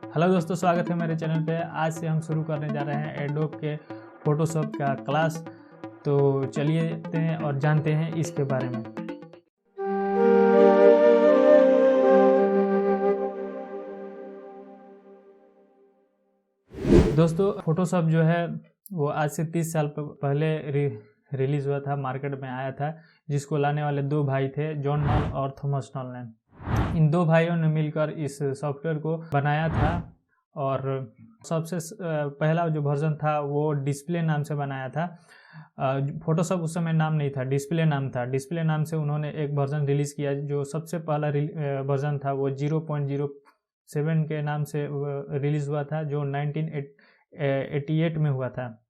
Hello दोस्तों, स्वागत है मेरे चैनल पे। आज से हम शुरू करने जा रहे हैं एडोब के फोटोशॉप का क्लास। तो चलिए देखते हैं और जानते हैं इसके बारे में। दोस्तों, फोटोशॉप जो है वो आज से 30 साल पहले रिलीज हुआ था, मार्केट में आया था, जिसको लाने वाले दो भाई थे, जॉन नॉल और थॉमस नॉल ने। इन दो भाइयों ने मिलकर इस सॉफ्टवेयर को बनाया था और सबसे पहला जो वर्जन था वो डिस्प्ले नाम से बनाया था। फोटोशॉप उस समय नाम नहीं था, डिस्प्ले नाम था। डिस्प्ले नाम से उन्होंने एक वर्जन रिलीज़ किया। जो सबसे पहला वर्जन था वो 0.07 के नाम से रिलीज़ हुआ था, जो 1988 में हुआ था।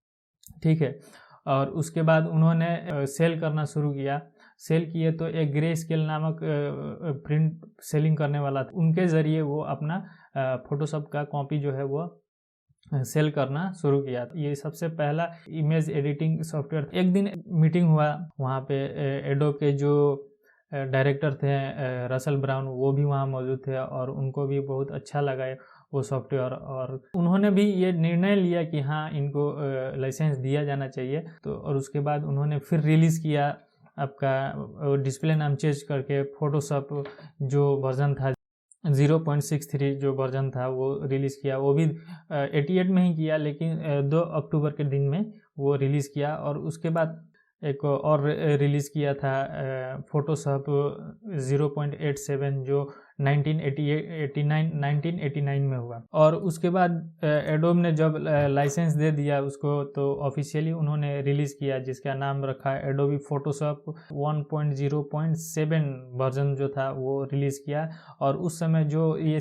ठीक है। और उसके बाद उन्होंने सेल करना शुरू किया। सेल किए तो एक ग्रे स्केल नामक प्रिंट सेलिंग करने वाला था, उनके ज़रिए वो अपना फोटोशॉप का कॉपी जो है वो सेल करना शुरू किया। ये सबसे पहला इमेज एडिटिंग सॉफ्टवेयर। एक दिन मीटिंग हुआ, वहाँ पे एडोब के जो डायरेक्टर थे रसल ब्राउन, वो भी वहाँ मौजूद थे और उनको भी बहुत अच्छा लगा वो सॉफ्टवेयर, और उन्होंने भी ये निर्णय लिया कि हाँ, इनको लाइसेंस दिया जाना चाहिए। तो और उसके बाद उन्होंने फिर रिलीज़ किया आपका डिस्प्ले नाम चेंज करके फोटोशॉप जो वर्जन था 0.63 जो वर्जन था वो रिलीज़ किया। वो भी 88 में ही किया, लेकिन 2 अक्टूबर के दिन में वो रिलीज़ किया। और उसके बाद एक और रिलीज़ किया था फोटोशॉप 0.87 जो 1989 में हुआ। और उसके बाद एडोब ने जब लाइसेंस दे दिया उसको, तो ऑफिशियली उन्होंने रिलीज़ किया, जिसका नाम रखा एडोबी फोटोशॉप 1.0.7 वर्जन जो था वो रिलीज़ किया। और उस समय ये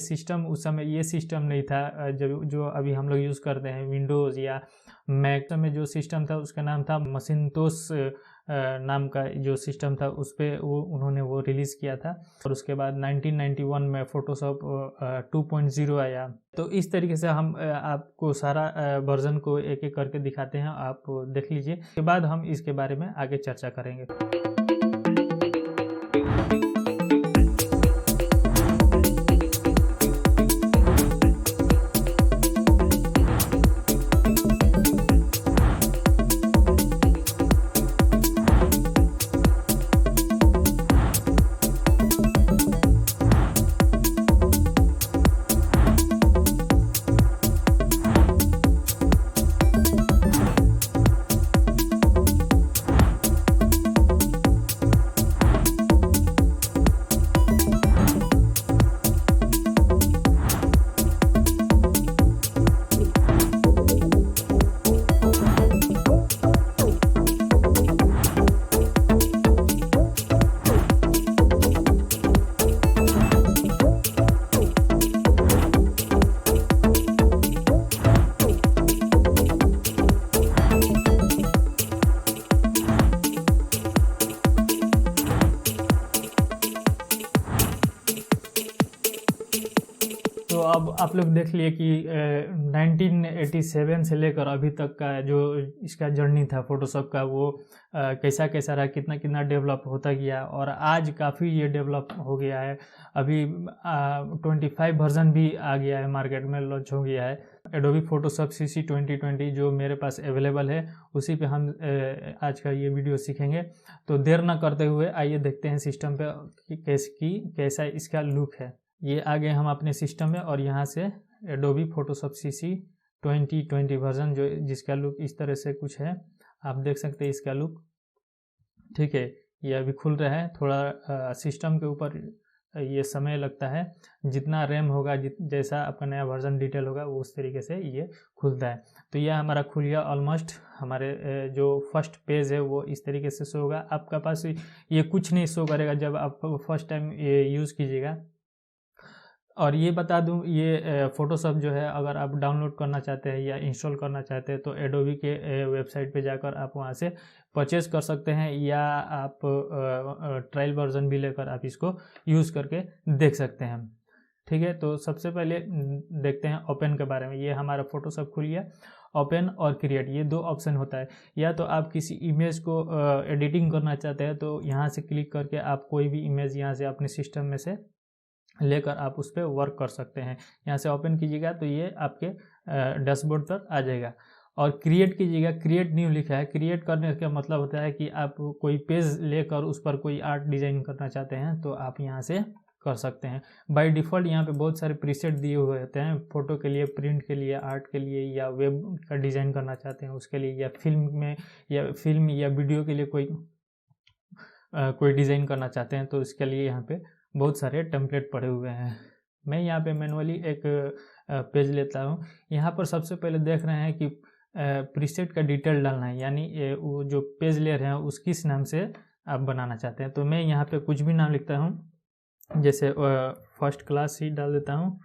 सिस्टम नहीं था जो अभी हम लोग यूज़ करते हैं विंडोज़ या मैक में। जो सिस्टम था उसका नाम था मसिंतोस नाम का जो सिस्टम था, उस पर उन्होंने वो रिलीज़ किया था। और उसके बाद 1991 में फोटोशॉप 2.0 आया। तो इस तरीके से हम आपको सारा वर्जन को एक एक करके दिखाते हैं, आप देख लीजिए। उसके बाद हम इसके बारे में आगे चर्चा करेंगे। तो अब आप लोग देख लिए कि 1987 से लेकर अभी तक का जो इसका जर्नी था फोटोशॉप का, वो कैसा कैसा रहा, कितना कितना डेवलप होता गया। और आज काफ़ी ये डेवलप हो गया है। अभी 25 वर्जन भी आ गया है, मार्केट में लॉन्च हो गया है। एडोबी फोटोशॉप CC 2020 जो मेरे पास अवेलेबल है, उसी पे हम आज का ये वीडियो सीखेंगे। तो देर ना करते हुए आइए देखते हैं सिस्टम पे कैसा इसका लुक है। ये आ गए हम अपने सिस्टम में, और यहाँ से एडोबी फोटोशॉप CC 2020 वर्जन जिसका लुक इस तरह से कुछ है, आप देख सकते हैं इसका लुक। ठीक है, ये अभी खुल रहा है। थोड़ा सिस्टम के ऊपर ये समय लगता है, जितना रैम होगा, जैसा आपका नया वर्जन डिटेल होगा, वो उस तरीके से ये खुलता है। तो यह हमारा खुल गया ऑलमोस्ट। हमारे जो फर्स्ट पेज है वो इस तरीके से शो होगा। आपका पास ये कुछ नहीं शो करेगा जब आप फर्स्ट टाइम ये यूज़ कीजिएगा। और ये बता दूं, ये फोटोशॉप जो है, अगर आप डाउनलोड करना चाहते हैं या इंस्टॉल करना चाहते हैं तो एडोबी के वेबसाइट पे जाकर आप वहाँ से परचेज़ कर सकते हैं, या आप ट्रायल वर्जन भी लेकर आप इसको यूज़ करके देख सकते हैं। ठीक है, तो सबसे पहले देखते हैं ओपन के बारे में। ये हमारा फोटोशॉप खुल गया। ओपन और क्रिएट, ये दो ऑप्शन होता है। या तो आप किसी इमेज को एडिटिंग करना चाहते हैं तो यहाँ से क्लिक करके आप कोई भी इमेज यहाँ से अपने सिस्टम में से लेकर आप उस पर वर्क कर सकते हैं। यहाँ से ओपन कीजिएगा तो ये आपके डैशबोर्ड पर आ जाएगा। और क्रिएट कीजिएगा, क्रिएट न्यू लिखा है। क्रिएट करने का मतलब होता है कि आप कोई पेज लेकर उस पर कोई आर्ट डिज़ाइन करना चाहते हैं तो आप यहाँ से कर सकते हैं। बाय डिफ़ॉल्ट यहाँ पे बहुत सारे प्रीसेट दिए हुए होते हैं, फ़ोटो के लिए, प्रिंट के लिए, आर्ट के लिए, या वेब का डिज़ाइन करना चाहते हैं उसके लिए, या फिल्म या वीडियो के लिए कोई डिज़ाइन करना चाहते हैं तो इसके लिए यहाँ पे बहुत सारे टेम्पलेट पड़े हुए हैं। मैं यहाँ पे मैनुअली एक पेज लेता हूँ। यहाँ पर सबसे पहले देख रहे हैं कि प्रीसेट का डिटेल डालना है, यानी वो जो पेज ले रहे हैं उस किस नाम से आप बनाना चाहते हैं। तो मैं यहाँ पे कुछ भी नाम लिखता हूँ, जैसे फर्स्ट क्लास ही डाल देता हूँ,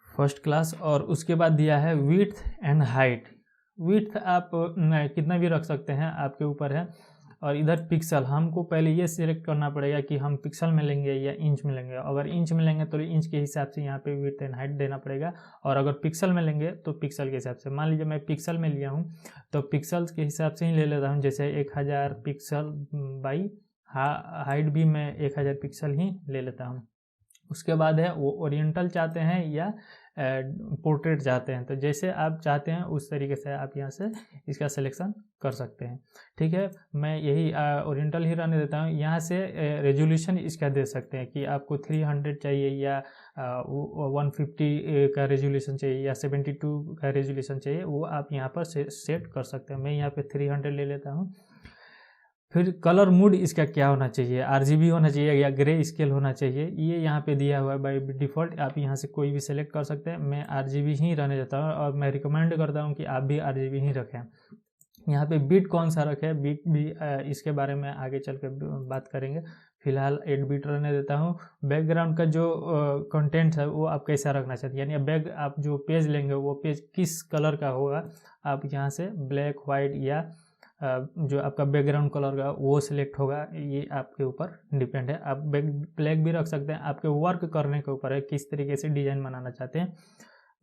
फर्स्ट क्लास। और उसके बाद दिया है विड्थ एंड हाइट। विड्थ आप कितना भी रख सकते हैं, आपके ऊपर है। और इधर पिक्सल, हमको पहले ये सिलेक्ट करना पड़ेगा कि हम पिक्सल में लेंगे या इंच में लेंगे। अगर इंच में लेंगे तो इंच के हिसाब से यहाँ पे विड्थ एंड हाइट देना पड़ेगा, और अगर पिक्सल में लेंगे तो पिक्सल के हिसाब से। मान लीजिए मैं पिक्सल में लिया हूँ तो पिक्सल्स के हिसाब से ही ले लेता हूँ, जैसे 1000 पिक्सल बाई हाइट भी मैं 1000 पिक्सल ही ले लेता हूँ। उसके बाद है वो ओरिएंटल चाहते हैं या पोर्ट्रेट चाहते हैं, तो जैसे आप चाहते हैं उस तरीके से आप यहाँ से इसका सिलेक्शन कर सकते हैं। ठीक है, मैं यही ओरिएंटल ही रहने देता हूँ। यहाँ से रेजोल्यूशन इसका दे सकते हैं कि आपको 300 चाहिए या 150 का रेजोल्यूशन चाहिए या 72 का रेजोल्यूशन चाहिए, वो आप यहाँ पर सेट कर सकते हैं। मैं यहाँ पे 300 ले लेता हूँ। फिर कलर मूड इसका क्या होना चाहिए, RGB होना चाहिए या ग्रे स्केल होना चाहिए, ये यहाँ पे दिया हुआ है बाय डिफ़ॉल्ट। आप यहाँ से कोई भी सेलेक्ट कर सकते हैं। मैं RGB ही रहने देता हूँ, और मैं रिकमेंड करता हूँ कि आप भी RGB ही रखें। यहाँ पे बीट कौन सा रखें, बीट भी इसके बारे में आगे चल के बात करेंगे। फिलहाल 8 बीट रहने देता हूँ। बैकग्राउंड का जो कंटेंट है वो आप कैसा रखना चाहते हैं, यानी आप जो पेज लेंगे वो पेज किस कलर का होगा, आप यहाँ से ब्लैक, वाइट या जो आपका बैकग्राउंड कलर का वो सिलेक्ट होगा, ये आपके ऊपर डिपेंड है। आप ब्लैक भी रख सकते हैं, आपके वर्क करने के ऊपर है किस तरीके से डिज़ाइन बनाना चाहते हैं।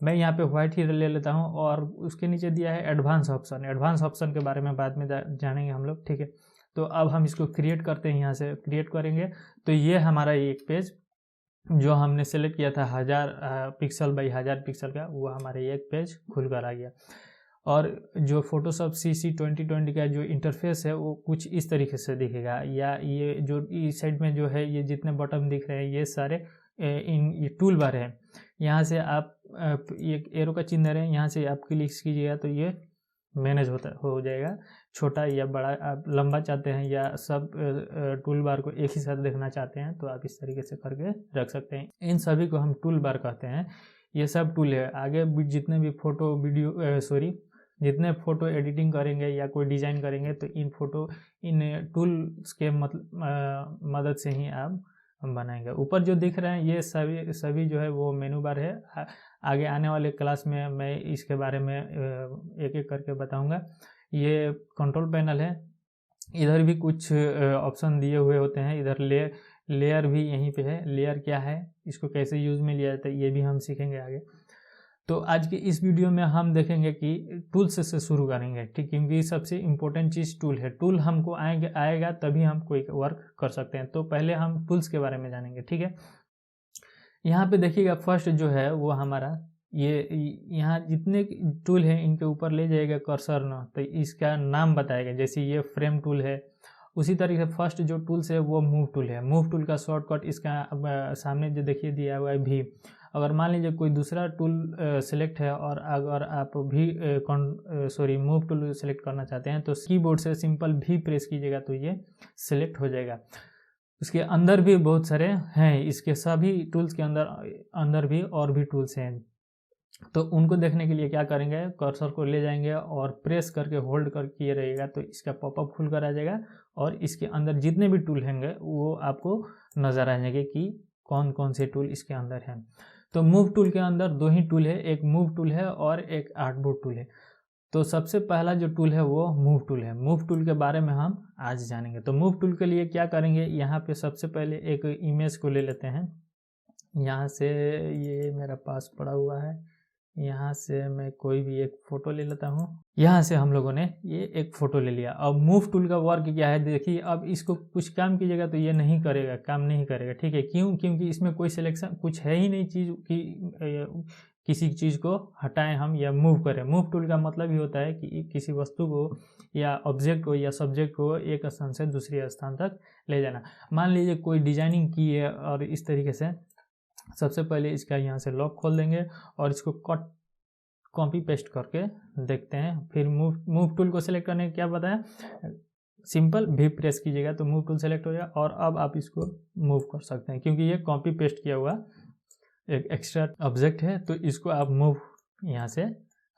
मैं यहाँ पे वाइट ही ले लेता हूँ। और उसके नीचे दिया है एडवांस ऑप्शन। एडवांस ऑप्शन के बारे में बाद में जानेंगे हम लोग, ठीक है। तो अब हम इसको क्रिएट करते हैं, यहाँ से क्रिएट करेंगे तो ये हमारा एक पेज जो हमने सेलेक्ट किया था 1000 पिक्सल बाई 1000 पिक्सल का, वो हमारे एक पेज खुल कर आ गया। और जो फोटोशॉप CC 2020 का जो इंटरफेस है वो कुछ इस तरीके से दिखेगा, या ये जो इस साइड में जो है ये जितने बटन दिख रहे हैं ये सारे ये टूल बार है। यहाँ से आप एक एरो का चिन्ह है, यहाँ से आप क्लिक कीजिएगा तो ये मैनेज हो जाएगा। छोटा या बड़ा आप लंबा चाहते हैं या सब टूल बार को एक ही साथ देखना चाहते हैं तो आप इस तरीके से करके रख सकते हैं। इन सभी को हम टूल बार कहते हैं। ये सब टूल है। आगे जितने भी जितने फ़ोटो एडिटिंग करेंगे या कोई डिज़ाइन करेंगे तो इन टूल्स के मदद से ही आप बनाएंगे। ऊपर जो दिख रहे हैं ये सभी जो है वो मेनू बार है। आगे आने वाले क्लास में मैं इसके बारे में एक एक करके बताऊंगा। ये कंट्रोल पैनल है, इधर भी कुछ ऑप्शन दिए हुए होते हैं। इधर लेयर भी यहीं पे है। लेयर क्या है, इसको कैसे यूज़ में लिया जाता है, ये भी हम सीखेंगे आगे। तो आज के इस वीडियो में हम देखेंगे कि टूल्स से शुरू करेंगे, ठीक, क्योंकि सबसे इम्पोर्टेंट चीज़ टूल है। टूल हमको आएगा तभी हम कोई वर्क कर सकते हैं। तो पहले हम टूल्स के बारे में जानेंगे, ठीक है। यहाँ पे देखिएगा फर्स्ट जो है वो हमारा यहाँ जितने टूल हैं इनके ऊपर ले जाएगा कर्सर ना, तो इसका नाम बताएगा। जैसे ये फ्रेम टूल है, उसी तरीके से फर्स्ट जो टूल्स है वो मूव टूल है। मूव टूल का शॉर्टकट इसका सामने जो देखिए दिया हुआ है भी। अगर मान लीजिए कोई दूसरा टूल सेलेक्ट है और अगर आप मूव टूल सेलेक्ट करना चाहते हैं तो कीबोर्ड से सिंपल भी प्रेस कीजिएगा तो ये सिलेक्ट हो जाएगा। उसके अंदर भी बहुत सारे हैं, इसके सभी टूल्स के अंदर भी और भी टूल्स हैं। तो उनको देखने के लिए क्या करेंगे, कर्सर को ले जाएंगे और प्रेस करके होल्ड कर किए रहिएगा तो इसका पॉपअप खुल कर आ जाएगा और इसके अंदर जितने भी टूल होंगे वो आपको नज़र आ जाएंगे कि कौन कौन से टूल इसके अंदर हैं। तो मूव टूल के अंदर दो ही टूल है, एक मूव टूल है और एक आर्टबोर्ड टूल है। तो सबसे पहला जो टूल है वो मूव टूल है। मूव टूल के बारे में हम आज जानेंगे। तो मूव टूल के लिए क्या करेंगे, यहाँ पे सबसे पहले एक इमेज को ले लेते हैं। यहाँ से ये मेरा पास पड़ा हुआ है, यहाँ से मैं कोई भी एक फ़ोटो ले लेता हूँ। यहाँ से हम लोगों ने ये एक फ़ोटो ले लिया। अब मूव टूल का वर्क क्या है देखिए, अब इसको कुछ काम कीजिएगा तो ये नहीं करेगा, काम नहीं करेगा, ठीक है। क्यों? क्योंकि इसमें कोई सिलेक्शन कुछ है ही नहीं चीज़ कि किसी चीज़ को हटाएं हम या मूव करें। मूव टूल का मतलब ही होता है कि किसी वस्तु को या ऑब्जेक्ट को या सब्जेक्ट को एक स्थान से दूसरे स्थान तक ले जाना। मान लीजिए कोई डिजाइनिंग की है और इस तरीके से, सबसे पहले इसका यहाँ से लॉक खोल देंगे और इसको कट कॉपी पेस्ट करके देखते हैं। फिर मूव टूल को सिलेक्ट करने का क्या बताया, सिंपल भी प्रेस कीजिएगा तो मूव टूल सेलेक्ट हो जाएगा और अब आप इसको मूव कर सकते हैं, क्योंकि ये कॉपी पेस्ट किया हुआ एक एक्स्ट्रा ऑब्जेक्ट है, तो इसको आप मूव यहाँ से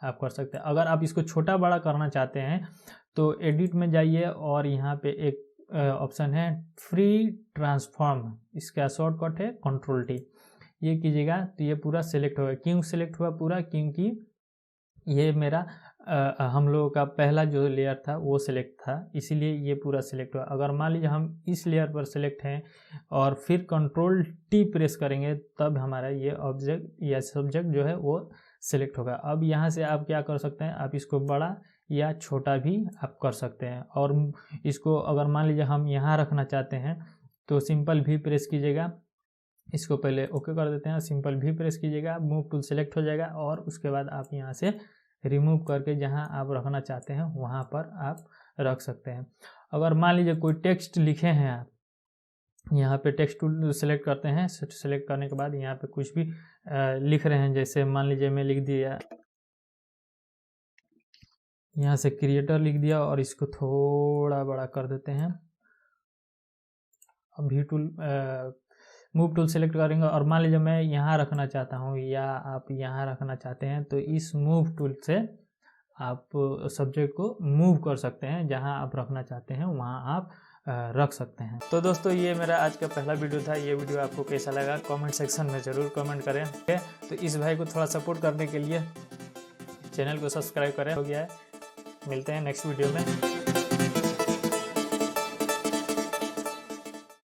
आप कर सकते हैं। अगर आप इसको छोटा बड़ा करना चाहते हैं तो एडिट में जाइए और यहाँ पे एक ऑप्शन है फ्री ट्रांसफॉर्म, इसका शॉर्टकट है Ctrl+T, ये कीजिएगा तो ये पूरा सेलेक्ट होगा। क्यों सेलेक्ट हुआ पूरा? क्योंकि ये मेरा हम लोगों का पहला जो लेयर था वो सिलेक्ट था, इसीलिए ये पूरा सिलेक्ट हुआ। अगर मान लीजिए हम इस लेयर पर सिलेक्ट हैं और फिर Ctrl+T प्रेस करेंगे तब हमारा ये ऑब्जेक्ट या सब्जेक्ट जो है वो सिलेक्ट होगा। अब यहाँ से आप क्या कर सकते हैं, आप इसको बड़ा या छोटा भी आप कर सकते हैं। और इसको अगर मान लीजिए हम यहाँ रखना चाहते हैं तो सिंपल भी प्रेस कीजिएगा, इसको पहले ओके कर देते हैं, सिंपल भी प्रेस कीजिएगा, मूव टूल सेलेक्ट हो जाएगा और उसके बाद आप यहाँ से रिमूव करके जहाँ आप रखना चाहते हैं वहाँ पर आप रख सकते हैं। अगर मान लीजिए कोई टेक्स्ट लिखे हैं आप, यहाँ पे टेक्स्ट टूल सेलेक्ट करते हैं, सेलेक्ट करने के बाद यहाँ पे कुछ भी लिख रहे हैं, जैसे मान लीजिए मैं लिख दिया, यहाँ से क्रिएटर लिख दिया और इसको थोड़ा बड़ा कर देते हैं। अब भी टूल मूव टूल सेलेक्ट करेंगे और मान लीजिए मैं यहाँ रखना चाहता हूँ या आप यहाँ रखना चाहते हैं तो इस मूव टूल से आप सब्जेक्ट को मूव कर सकते हैं, जहाँ आप रखना चाहते हैं वहाँ आप रख सकते हैं। तो दोस्तों ये मेरा आज का पहला वीडियो था। ये वीडियो आपको कैसा लगा कमेंट सेक्शन में ज़रूर कमेंट करें, ठीक है। तो इस भाई को थोड़ा सपोर्ट करने के लिए चैनल को सब्सक्राइब करें, हो गया है। मिलते हैं नेक्स्ट वीडियो में।